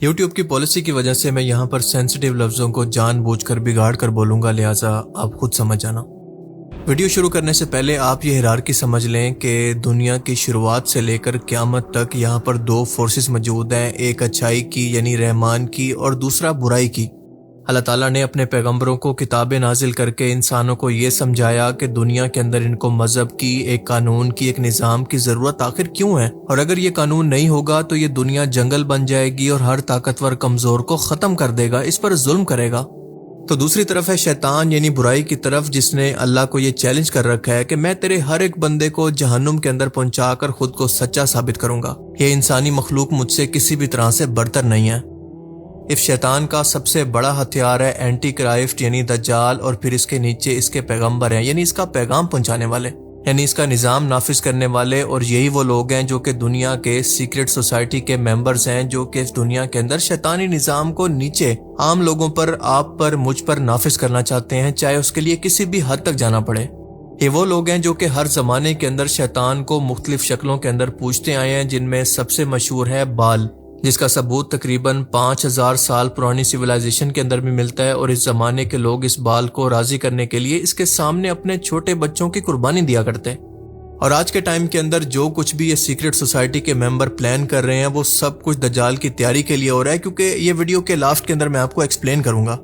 YouTube کی policy کی وجہ سے میں یہاں پر سینسٹیو لفظوں کو جان بوجھ کر بگاڑ کر بولوں گا، لہٰذا آپ خود سمجھ جانا۔ ویڈیو شروع کرنے سے پہلے آپ یہ ہیرارکی سمجھ لیں کہ دنیا کی شروعات سے لے کر قیامت تک یہاں پر دو فورسز موجود ہیں، ایک اچھائی کی یعنی رحمان کی اور دوسرا برائی کی۔ اللہ تعالیٰ نے اپنے پیغمبروں کو کتابیں نازل کر کے انسانوں کو یہ سمجھایا کہ دنیا کے اندر ان کو مذہب کی، ایک قانون کی، ایک نظام کی ضرورت آخر کیوں ہے، اور اگر یہ قانون نہیں ہوگا تو یہ دنیا جنگل بن جائے گی اور ہر طاقتور کمزور کو ختم کر دے گا، اس پر ظلم کرے گا۔ تو دوسری طرف ہے شیطان یعنی برائی کی طرف، جس نے اللہ کو یہ چیلنج کر رکھا ہے کہ میں تیرے ہر ایک بندے کو جہنم کے اندر پہنچا کر خود کو سچا ثابت کروں گا، یہ انسانی مخلوق مجھ سے کسی بھی طرح سے برتر نہیں ہے۔ اس شیطان کا سب سے بڑا ہتھیار ہے اینٹی کرائسٹ یعنی دجال، اور پھر اس کے نیچے اس کے پیغمبر ہیں یعنی اس کا پیغام پہنچانے والے، یعنی اس کا نظام نافذ کرنے والے، اور یہی وہ لوگ ہیں جو کہ دنیا کے سیکرٹ سوسائٹی کے ممبرز ہیں، جو کہ اس دنیا کے اندر شیطانی نظام کو نیچے عام لوگوں پر، آپ پر، مجھ پر نافذ کرنا چاہتے ہیں، چاہے اس کے لیے کسی بھی حد تک جانا پڑے۔ یہ وہ لوگ ہیں جو کہ ہر زمانے کے اندر شیطان کو مختلف شکلوں کے اندر پوجتے آئے ہیں، جن میں سب سے مشہور ہے بال، جس کا ثبوت تقریباً 5000 سال پرانی سویلائزیشن کے اندر بھی ملتا ہے، اور اس زمانے کے لوگ اس بال کو راضی کرنے کے لیے اس کے سامنے اپنے چھوٹے بچوں کی قربانی دیا کرتے ہیں۔ اور آج کے ٹائم کے اندر جو کچھ بھی یہ سیکرٹ سوسائٹی کے ممبر پلان کر رہے ہیں وہ سب کچھ دجال کی تیاری کے لیے ہو رہا ہے، کیونکہ یہ ویڈیو کے لاسٹ کے اندر میں آپ کو ایکسپلین کروں گا۔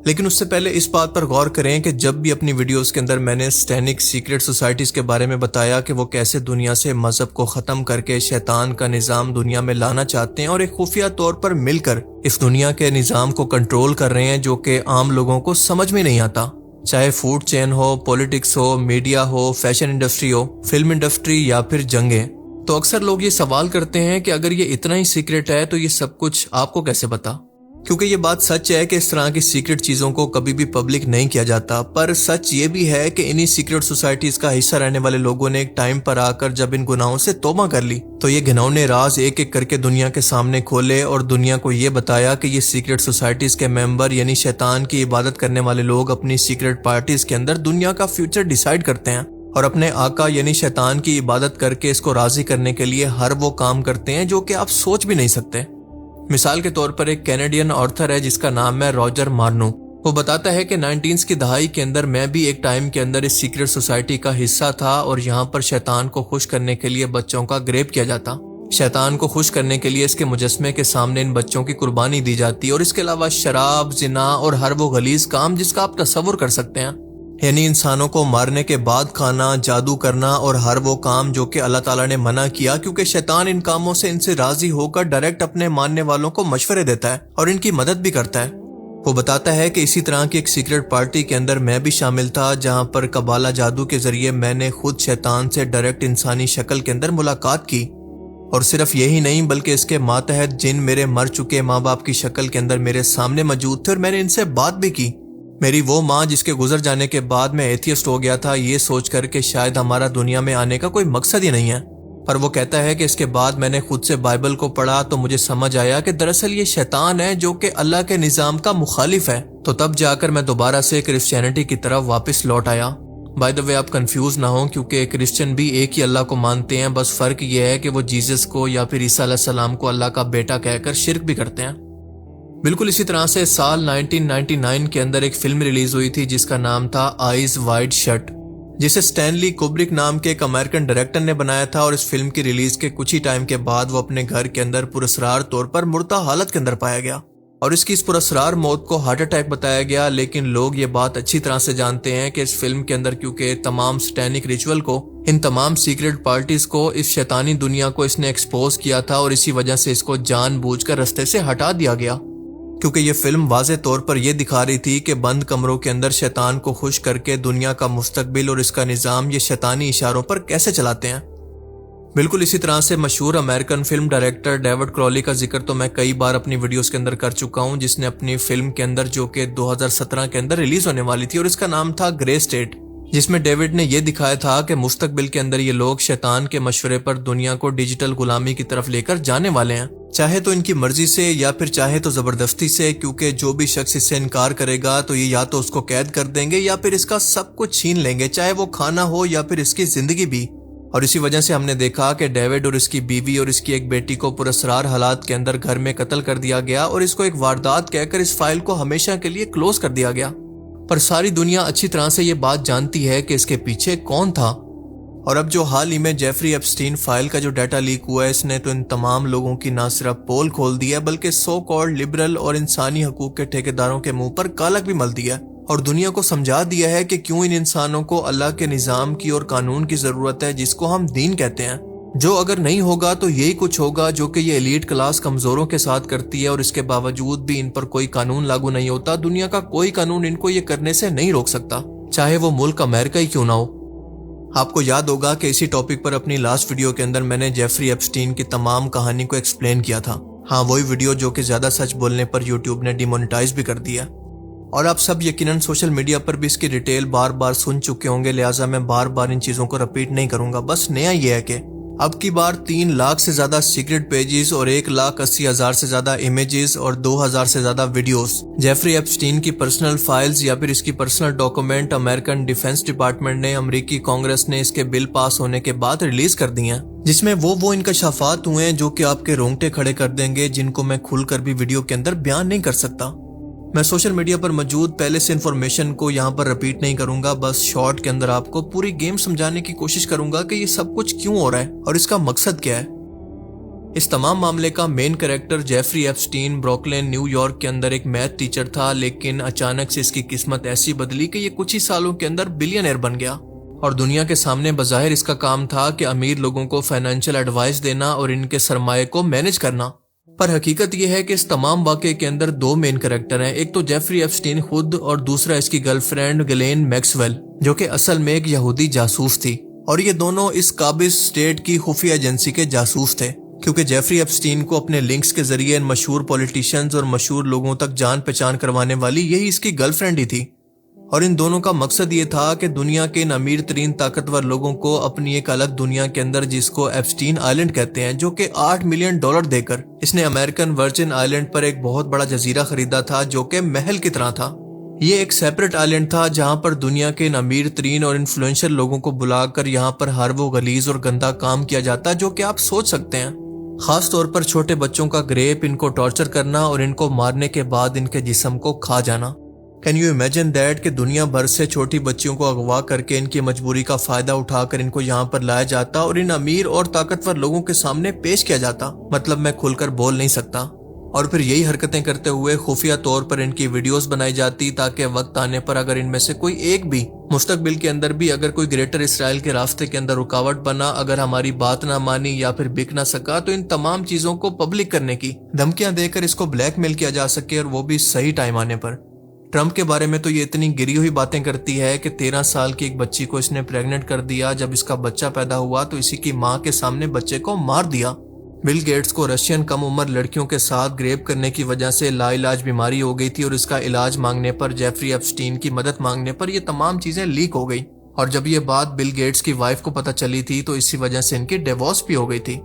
لیکن اس سے پہلے اس بات پر غور کریں کہ جب بھی اپنی ویڈیوز کے اندر میں نے سٹینک سیکرٹ سوسائٹیز کے بارے میں بتایا کہ وہ کیسے دنیا سے مذہب کو ختم کر کے شیطان کا نظام دنیا میں لانا چاہتے ہیں، اور ایک خفیہ طور پر مل کر اس دنیا کے نظام کو کنٹرول کر رہے ہیں، جو کہ عام لوگوں کو سمجھ میں نہیں آتا، چاہے فوڈ چین ہو، پولیٹکس ہو، میڈیا ہو، فیشن انڈسٹری ہو، فلم انڈسٹری یا پھر جنگیں، تو اکثر لوگ یہ سوال کرتے ہیں کہ اگر یہ اتنا ہی سیکرٹ ہے تو یہ سب کچھ آپ کو کیسے پتا؟ کیونکہ یہ بات سچ ہے کہ اس طرح کی سیکرٹ چیزوں کو کبھی بھی پبلک نہیں کیا جاتا، پر سچ یہ بھی ہے کہ انہی سیکرٹ سوسائٹیز کا حصہ رہنے والے لوگوں نے ایک ٹائم پر آ کر جب ان گناہوں سے توبہ کر لی تو یہ گھنونے راز ایک ایک کر کے دنیا کے سامنے کھولے، اور دنیا کو یہ بتایا کہ یہ سیکرٹ سوسائٹیز کے ممبر یعنی شیطان کی عبادت کرنے والے لوگ اپنی سیکرٹ پارٹیز کے اندر دنیا کا فیوچر ڈیسائیڈ کرتے ہیں، اور اپنے آقا یعنی شیطان کی عبادت کر کے اس کو راضی کرنے کے لیے ہر وہ کام کرتے ہیں جو کہ آپ سوچ بھی نہیں سکتے۔ مثال کے طور پر ایک کینیڈین آتھر ہے جس کا نام ہے راجر مارنو، وہ بتاتا ہے کہ 19 کی دہائی کے اندر میں بھی ایک ٹائم کے اندر اس سیکرٹ سوسائٹی کا حصہ تھا، اور یہاں پر شیطان کو خوش کرنے کے لیے بچوں کا گریپ کیا جاتا، شیطان کو خوش کرنے کے لیے اس کے مجسمے کے سامنے ان بچوں کی قربانی دی جاتی، اور اس کے علاوہ شراب، زنا اور ہر وہ غلیظ کام جس کا آپ تصور کر سکتے ہیں، یعنی انسانوں کو مارنے کے بعد کھانا، جادو کرنا اور ہر وہ کام جو کہ اللہ تعالیٰ نے منع کیا، کیونکہ شیطان ان کاموں سے ان سے راضی ہو کر ڈائریکٹ اپنے ماننے والوں کو مشورے دیتا ہے اور ان کی مدد بھی کرتا ہے۔ وہ بتاتا ہے کہ اسی طرح کی ایک سیکرٹ پارٹی کے اندر میں بھی شامل تھا، جہاں پر قبالہ جادو کے ذریعے میں نے خود شیطان سے ڈائریکٹ انسانی شکل کے اندر ملاقات کی، اور صرف یہی نہیں بلکہ اس کے ماتحت جن میرے مر چکے ماں باپ کی شکل کے اندر میرے سامنے موجود تھے، اور میں نے ان سے بات بھی کی۔ میری وہ ماں جس کے گزر جانے کے بعد میں ایتھیسٹ ہو گیا تھا، یہ سوچ کر کہ شاید ہمارا دنیا میں آنے کا کوئی مقصد ہی نہیں ہے، پر وہ کہتا ہے کہ اس کے بعد میں نے خود سے بائبل کو پڑھا تو مجھے سمجھ آیا کہ دراصل یہ شیطان ہے جو کہ اللہ کے نظام کا مخالف ہے، تو تب جا کر میں دوبارہ سے کرسچینٹی کی طرف واپس لوٹ آیا۔ بائی دا وے آپ کنفیوز نہ ہوں، کیونکہ کرسچن بھی ایک ہی اللہ کو مانتے ہیں، بس فرق یہ ہے کہ وہ جیزس کو یا پھر عیسیٰ علیہ السلام کو اللہ کا بیٹا کہہ کر شرک بھی کرتے ہیں۔ بالکل اسی طرح سے سال 1999 کے اندر ایک فلم ریلیز ہوئی تھی جس کا نام تھا آئیز وائڈ شٹ، جسے سٹینلی کوبرک نام کے ایک امریکن ڈائریکٹر نے بنایا تھا، اور اس فلم کی ریلیز کے کچھ ہی ٹائم کے بعد وہ اپنے گھر کے اندر پراسرار طور پر مردہ حالت کے اندر پایا گیا، اور اس کی اس پراسرار موت کو ہارٹ اٹیک بتایا گیا۔ لیکن لوگ یہ بات اچھی طرح سے جانتے ہیں کہ اس فلم کے اندر کیونکہ تمام سٹینک ریچول کو، ان تمام سیکرٹ پارٹیز کو، اس شیطانی دنیا کو اس نے ایکسپوز کیا تھا، اور اسی وجہ سے اس کو جان بوجھ کر رستے سے ہٹا دیا گیا، کیونکہ یہ فلم واضح طور پر یہ دکھا رہی تھی کہ بند کمروں کے اندر شیطان کو خوش کر کے دنیا کا مستقبل اور اس کا نظام یہ شیطانی اشاروں پر کیسے چلاتے ہیں۔ بالکل اسی طرح سے مشہور امریکن فلم ڈائریکٹر ڈیوڈ کرالی کا ذکر تو میں کئی بار اپنی ویڈیوز کے اندر کر چکا ہوں، جس نے اپنی فلم کے اندر جو کہ 2017 کے اندر ریلیز ہونے والی تھی، اور اس کا نام تھا گرے اسٹیٹ، جس میں ڈیوڈ نے یہ دکھایا تھا کہ مستقبل کے اندر یہ لوگ شیطان کے مشورے پر دنیا کو ڈیجیٹل غلامی کی طرف لے کر جانے والے ہیں، چاہے تو ان کی مرضی سے یا پھر چاہے تو زبردستی سے، کیونکہ جو بھی شخص اس سے انکار کرے گا تو یہ یا تو اس کو قید کر دیں گے یا پھر اس کا سب کچھ چھین لیں گے، چاہے وہ کھانا ہو یا پھر اس کی زندگی بھی۔ اور اسی وجہ سے ہم نے دیکھا کہ ڈیوڈ اور اس کی بیوی اور اس کی ایک بیٹی کو پراسرار حالات کے اندر گھر میں قتل کر دیا گیا اور اس کو ایک واردات کہہ کر اس فائل کو ہمیشہ کے لیے کلوز کر دیا گیا۔ پر ساری دنیا اچھی طرح سے یہ بات جانتی ہے کہ اس کے پیچھے کون تھا۔ اور اب جو حال ہی میں جیفری ایپسٹین فائل کا جو ڈیٹا لیک ہوا ہے، اس نے تو ان تمام لوگوں کی نہ صرف پول کھول دی ہے بلکہ سو کالڈ لبرل اور انسانی حقوق کے ٹھیکیداروں کے منہ پر کالک بھی مل دیا اور دنیا کو سمجھا دیا ہے کہ کیوں ان انسانوں کو اللہ کے نظام کی اور قانون کی ضرورت ہے جس کو ہم دین کہتے ہیں، جو اگر نہیں ہوگا تو یہی کچھ ہوگا جو کہ یہ ایلیٹ کلاس کمزوروں کے ساتھ کرتی ہے، اور اس کے باوجود بھی ان پر کوئی قانون لاگو نہیں ہوتا۔ دنیا کا کوئی قانون ان کو یہ کرنے سے نہیں روک سکتا، چاہے وہ ملک امریکہ ہی کیوں نہ ہو۔ آپ کو یاد ہوگا کہ اسی ٹاپک پر اپنی لاسٹ ویڈیو کے اندر میں نے جیفری ایپسٹین کی تمام کہانی کو ایکسپلین کیا تھا۔ ہاں، وہی ویڈیو جو کہ زیادہ سچ بولنے پر یوٹیوب نے ڈی مونیٹائز بھی کر دیا، اور آپ سب یقیناً سوشل میڈیا پر بھی اس کی ڈیٹیل بار بار سن چکے ہوں گے، لہٰذا میں بار بار ان چیزوں کو رپیٹ نہیں کروں گا۔ بس نیا یہ ہے کہ اب کی بار 3 لاکھ سے زیادہ سیکرٹ پیجز اور 1,80,000 سے زیادہ امیجز اور 2,000 سے زیادہ ویڈیوز جیفری ایپسٹین کی پرسنل فائلز یا پھر اس کی personal document American defence department نے، امریکی کانگریس نے اس کے بل پاس ہونے کے بعد ریلیز کر دی ہیں، جس میں وہ انکشافات ہوئے ہیں جو کہ آپ کے رونگٹے کھڑے کر دیں گے، جن کو میں کھل کر بھی ویڈیو کے اندر بیان نہیں کر سکتا۔ میں سوشل میڈیا پر موجود پہلے سے انفارمیشن کو یہاں پر رپیٹ نہیں کروں گا، بس شارٹ کے اندر آپ کو پوری گیم سمجھانے کی کوشش کروں گا کہ یہ سب کچھ کیوں ہو رہا ہے اور اس کا مقصد کیا ہے۔ اس تمام معاملے کا main character Jeffrey Epstein Brooklyn New York کے اندر ایک میتھ ٹیچر تھا، لیکن اچانک سے اس کی قسمت ایسی بدلی کہ یہ کچھ ہی سالوں کے اندر بلینئر بن گیا، اور دنیا کے سامنے بظاہر اس کا کام تھا کہ امیر لوگوں کو فائنینشیل ایڈوائس دینا اور ان کے سرمایہ کو مینج کرنا۔ پر حقیقت یہ ہے کہ اس تمام واقعے کے اندر 2 مین کریکٹر ہیں، ایک تو جیفری ایپسٹین خود اور دوسرا اس کی گرل فرینڈ گلین میکسویل، جو کہ اصل میں ایک یہودی جاسوس تھی، اور یہ دونوں اس قابض اسٹیٹ کی خفیہ ایجنسی کے جاسوس تھے، کیونکہ جیفری ایپسٹین کو اپنے لنکس کے ذریعے ان مشہور پولیٹیشنز اور مشہور لوگوں تک جان پہچان کروانے والی یہی اس کی گرل فرینڈ ہی تھی، اور ان دونوں کا مقصد یہ تھا کہ دنیا کے ان امیر ترین طاقتور لوگوں کو اپنی ایک الگ دنیا کے اندر، جس کو ایپسٹین آئلینڈ کہتے ہیں، جو کہ $8 ملین دے کر اس نے امریکن ورجن آئلینڈ پر ایک بہت بڑا جزیرہ خریدا تھا جو کہ محل کی طرح تھا۔ یہ ایک سیپریٹ آئلینڈ تھا جہاں پر دنیا کے ان امیر ترین اور انفلوئنشل لوگوں کو بلا کر یہاں پر ہر وہ غلیظ اور گندا کام کیا جاتا جو کہ آپ سوچ سکتے ہیں، خاص طور پر چھوٹے بچوں کا گریپ، ان کو ٹارچر کرنا اور ان کو مارنے کے بعد ان کے جسم کو کھا جانا۔ کین یو امیجن دیٹ کہ دنیا بھر سے چھوٹی بچیوں کو اغوا کر کے ان کی مجبوری کا فائدہ اٹھا کر ان کو یہاں پر لایا جاتا اور ان امیر اور طاقتور لوگوں کے سامنے پیش کیا جاتا، مطلب میں کھل کر بول نہیں سکتا، اور پھر یہی حرکتیں کرتے ہوئے خفیہ طور پر ان کی ویڈیوز بنائی جاتی تاکہ وقت آنے پر اگر ان میں سے کوئی ایک بھی مستقبل کے اندر بھی اگر کوئی گریٹر اسرائیل کے راستے کے اندر رکاوٹ بنا، اگر ہماری بات نہ مانی یا پھر بک نہ سکا، تو ان تمام چیزوں کو پبلک کرنے کی دھمکیاں دے کر اس کو بلیک میل کیا جا سکے، اور وہ بھی صحیح ٹائم آنے پر۔ ٹرمپ کے بارے میں تو یہ اتنی گری ہوئی باتیں کرتی ہے کہ 13 سال کی ایک بچی کو اس نے پریگننٹ کر دیا، جب اس کا بچہ پیدا ہوا تو اسی کی ماں کے سامنے بچے کو مار دیا۔ بل گیٹس کو رشین کم عمر لڑکیوں کے ساتھ گریپ کرنے کی وجہ سے لا علاج بیماری ہو گئی تھی، اور اس کا علاج مانگنے پر، جیفری ایپسٹین کی مدد مانگنے پر یہ تمام چیزیں لیک ہو گئی، اور جب یہ بات بل گیٹس کی وائف کو پتہ چلی تھی تو اسی وجہ سے ان کی ڈیورس بھی ہو گئی تھی۔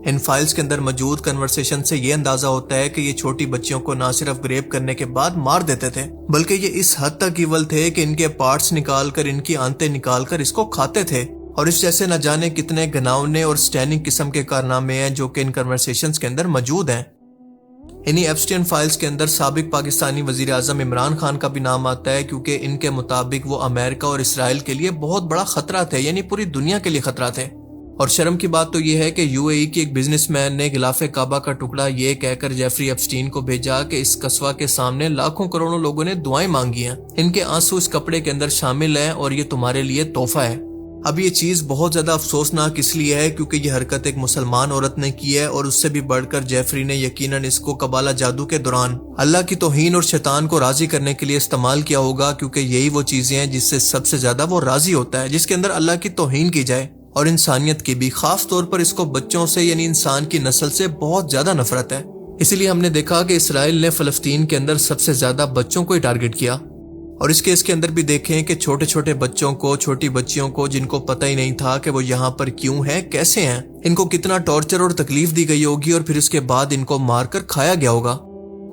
ان فائلز کے اندر موجود کنورسیشن سے یہ اندازہ ہوتا ہے کہ یہ چھوٹی بچیوں کو نہ صرف گریپ کرنے کے بعد مار دیتے تھے، بلکہ یہ اس حد تک ایول تھے کہ ان کے پارٹس نکال کر، ان کی آنتیں نکال کر اس کو کھاتے تھے، اور اس جیسے نہ جانے کتنے گھناؤنے اور سٹیننگ قسم کے کارنامے ہیں جو کہ ان کنورسیشنز کے اندر موجود ہیں۔ انہی ایپسٹین فائلز کے اندر سابق پاکستانی وزیر اعظم عمران خان کا بھی نام آتا ہے، کیونکہ ان کے مطابق وہ امریکہ اور اسرائیل کے لیے بہت بڑا خطرہ تھے، یعنی پوری دنیا کے لیے خطرہ تھے۔ اور شرم کی بات تو یہ ہے کہ UAE کی ایک بزنس مین نے غلاف کعبہ کا ٹکڑا یہ کہہ کر جیفری ایپسٹین کو بھیجا کہ اس قصوہ کے سامنے لاکھوں کروڑوں لوگوں نے دعائیں مانگی ہیں، ان کے آنسو اس کپڑے کے اندر شامل ہیں اور یہ تمہارے لیے تحفہ ہے۔ اب یہ چیز بہت زیادہ افسوسناک اس لیے ہے کیونکہ یہ حرکت ایک مسلمان عورت نے کی ہے، اور اس سے بھی بڑھ کر جیفری نے یقیناً اس کو قبالہ جادو کے دوران اللہ کی توہین اور شیطان کو راضی کرنے کے لیے استعمال کیا ہوگا، کیونکہ یہی وہ چیزیں ہیں جس سے سب سے زیادہ وہ راضی ہوتا ہے، جس کے اندر اللہ کی توہین کی جائے اور انسانیت کی بھی، خاص طور پر اس کو بچوں سے یعنی انسان کی نسل سے بہت زیادہ نفرت ہے۔ اسی لیے ہم نے دیکھا کہ اسرائیل نے فلسطین کے اندر سب سے زیادہ بچوں کو ہی ٹارگٹ کیا، اور اس کیس کے اندر بھی دیکھیں کہ چھوٹے چھوٹے بچوں کو، چھوٹی بچیوں کو جن کو پتہ ہی نہیں تھا کہ وہ یہاں پر کیوں ہیں، کیسے ہیں، ان کو کتنا ٹارچر اور تکلیف دی گئی ہوگی، اور پھر اس کے بعد ان کو مار کر کھایا گیا ہوگا۔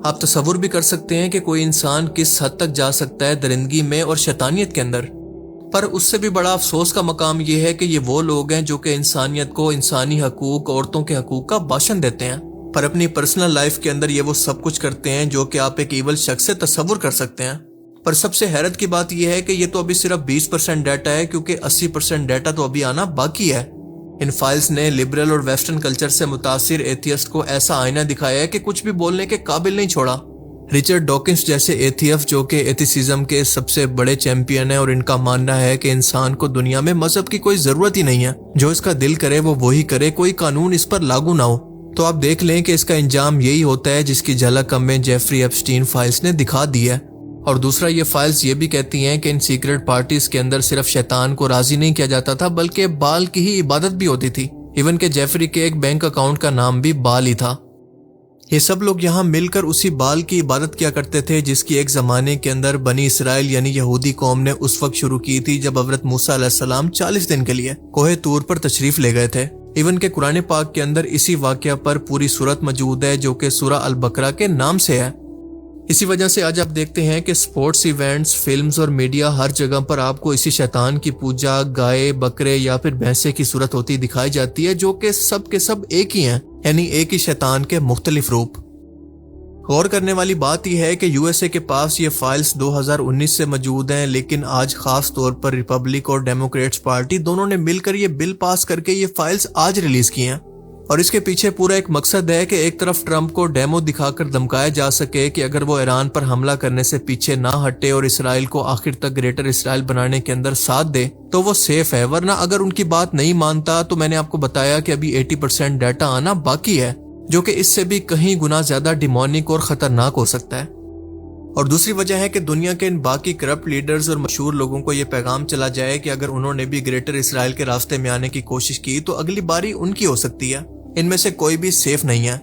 آپ تصور بھی کر سکتے ہیں کہ کوئی انسان کس حد تک جا سکتا ہے درندگی میں اور شیطانیت کے اندر۔ پر اس سے بھی بڑا افسوس کا مقام یہ ہے کہ یہ وہ لوگ ہیں جو کہ انسانیت کو، انسانی حقوق، عورتوں کے حقوق کا بھاشن دیتے ہیں، پر اپنی پرسنل لائف کے اندر یہ وہ سب کچھ کرتے ہیں جو کہ آپ ایک ایول شخص سے تصور کر سکتے ہیں۔ پر سب سے حیرت کی بات یہ ہے کہ یہ تو ابھی صرف 20% ڈیٹا ہے، کیونکہ 80% ڈیٹا تو ابھی آنا باقی ہے۔ ان فائلز نے لبرل اور ویسٹرن کلچر سے متاثر ایتھیسٹ کو ایسا آئینہ دکھایا ہے کہ کچھ بھی بولنے کے قابل نہیں چھوڑا۔ رچرڈ ڈاکنس جیسے ایتھیسٹ جو کہ ایتھیسزم کے سب سے بڑے چیمپئن ہیں، اور ان کا ماننا ہے کہ انسان کو دنیا میں مذہب کی کوئی ضرورت ہی نہیں ہے، جو اس کا دل کرے وہ وہی کرے، کوئی قانون اس پر لاگو نہ ہو، تو آپ دیکھ لیں کہ اس کا انجام یہی ہوتا ہے جس کی جھلک ہمیں جیفری ایپسٹین فائلز نے دکھا دی ہے۔ اور دوسرا، یہ فائلز یہ بھی کہتی ہیں کہ ان سیکرٹ پارٹیز کے اندر صرف شیطان کو راضی نہیں کیا جاتا تھا بلکہ بال کی ہی عبادت بھی ہوتی تھی، ایون کہ جیفری کے ایک بینک اکاؤنٹ کا نام بھی بال ہی تھا۔ یہ سب لوگ یہاں مل کر اسی بال کی عبادت کیا کرتے تھے جس کی ایک زمانے کے اندر بنی اسرائیل یعنی یہودی قوم نے اس وقت شروع کی تھی جب حضرت موسیٰ علیہ السلام 40 دن کے لیے کوہ طور پر تشریف لے گئے تھے۔ ایون کہ قرآن پاک کے اندر اسی واقعہ پر پوری سورت موجود ہے جو کہ سورہ البقرہ کے نام سے ہے۔ اسی وجہ سے آج آپ دیکھتے ہیں کہ سپورٹس ایونٹس، فلمز اور میڈیا ہر جگہ پر آپ کو اسی شیطان کی پوجا گائے، بکرے یا پھر بھینسے کی صورت ہوتی دکھائی جاتی ہے، جو کہ سب کے سب ایک ہی ہیں، یعنی ایک ہی شیطان کے مختلف روپ۔ غور کرنے والی بات یہ ہے کہ یو ایس اے کے پاس یہ فائلز 2019 سے موجود ہیں، لیکن آج خاص طور پر ریپبلک اور ڈیموکریٹس پارٹی دونوں نے مل کر یہ بل پاس کر کے یہ فائلز آج ریلیز کی ہیں، اور اس کے پیچھے پورا ایک مقصد ہے کہ ایک طرف ٹرمپ کو ڈیمو دکھا کر دمکایا جا سکے کہ اگر وہ ایران پر حملہ کرنے سے پیچھے نہ ہٹے اور اسرائیل کو آخر تک گریٹر اسرائیل بنانے کے اندر ساتھ دے تو وہ سیف ہے، ورنہ اگر ان کی بات نہیں مانتا تو میں نے آپ کو بتایا کہ ابھی 80% ڈیٹا آنا باقی ہے، جو کہ اس سے بھی کہیں گنا زیادہ ڈیمونک اور خطرناک ہو سکتا ہے۔ اور دوسری وجہ ہے کہ دنیا کے ان باقی کرپٹ لیڈرز اور مشہور لوگوں کو یہ پیغام چلا جائے کہ اگر انہوں نے بھی گریٹر اسرائیل کے راستے میں آنے کی کوشش کی تو اگلی باری ان کی ہو سکتی ہے۔ ان میں سے کوئی بھی سیف نہیں ہے،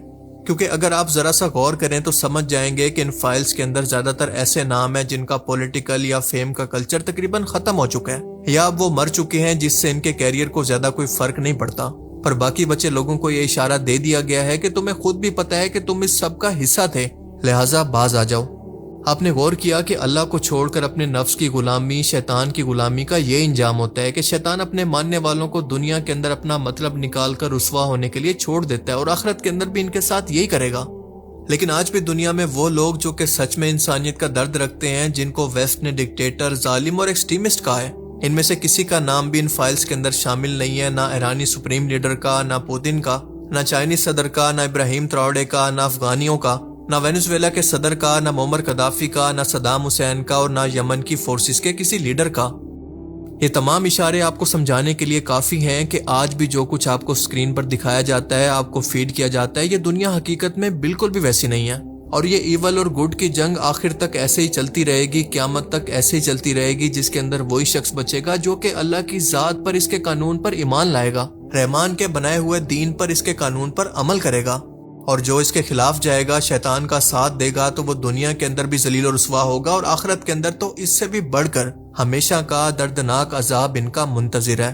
کیونکہ اگر آپ ذرا سا غور کریں تو سمجھ جائیں گے کہ ان فائلز کے اندر زیادہ تر ایسے نام ہیں جن کا پولیٹیکل یا فیم کا کلچر تقریباً ختم ہو چکا ہے، یا اب وہ مر چکے ہیں جس سے ان کے کیریئر کو زیادہ کوئی فرق نہیں پڑتا، پر باقی بچے لوگوں کو یہ اشارہ دے دیا گیا ہے کہ تمہیں خود بھی پتا ہے کہ تم اس سب کا حصہ تھے، لہٰذا باز آ جاؤ۔ آپ نے غور کیا کہ اللہ کو چھوڑ کر اپنے نفس کی غلامی، شیطان کی غلامی کا یہ انجام ہوتا ہے کہ شیطان اپنے ماننے والوں کو دنیا کے اندر اپنا مطلب نکال کر رسوا ہونے کے لیے چھوڑ دیتا ہے، اور آخرت کے اندر بھی ان کے ساتھ یہی کرے گا۔ لیکن آج بھی دنیا میں وہ لوگ جو کہ سچ میں انسانیت کا درد رکھتے ہیں، جن کو ویسٹ نے ڈکٹیٹر، ظالم اور ایکسٹریمسٹ کہا ہے، ان میں سے کسی کا نام بھی ان فائلز کے اندر شامل نہیں ہے، نہ ایرانی سپریم لیڈر کا، نہ پوتن کا، نہ چائنیز صدر کا، نہ ابراہیم تراوڑے کا، نہ افغانیوں کا، نہ وینزویلا کے صدر کا، نہ معمر قذافی کا، نہ صدام حسین کا، اور نہ یمن کی فورسز کے کسی لیڈر کا۔ یہ تمام اشارے آپ کو سمجھانے کے لیے کافی ہیں کہ آج بھی جو کچھ آپ کو سکرین پر دکھایا جاتا ہے، آپ کو فیڈ کیا جاتا ہے، یہ دنیا حقیقت میں بالکل بھی ویسی نہیں ہے، اور یہ ایول اور گڈ کی جنگ آخر تک ایسے ہی چلتی رہے گی، قیامت تک ایسے ہی چلتی رہے گی، جس کے اندر وہی شخص بچے گا جو کہ اللہ کی ذات پر، اس کے قانون پر ایمان لائے گا، رحمان کے بنائے ہوئے دین پر، اس کے قانون پر عمل کرے گا، اور جو اس کے خلاف جائے گا، شیطان کا ساتھ دے گا، تو وہ دنیا کے اندر بھی ذلیل و رسوا ہوگا، اور آخرت کے اندر تو اس سے بھی بڑھ کر ہمیشہ کا دردناک عذاب ان کا منتظر ہے۔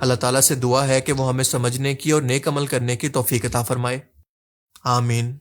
اللہ تعالیٰ سے دعا ہے کہ وہ ہمیں سمجھنے کی اور نیک عمل کرنے کی توفیق عطا فرمائے، آمین۔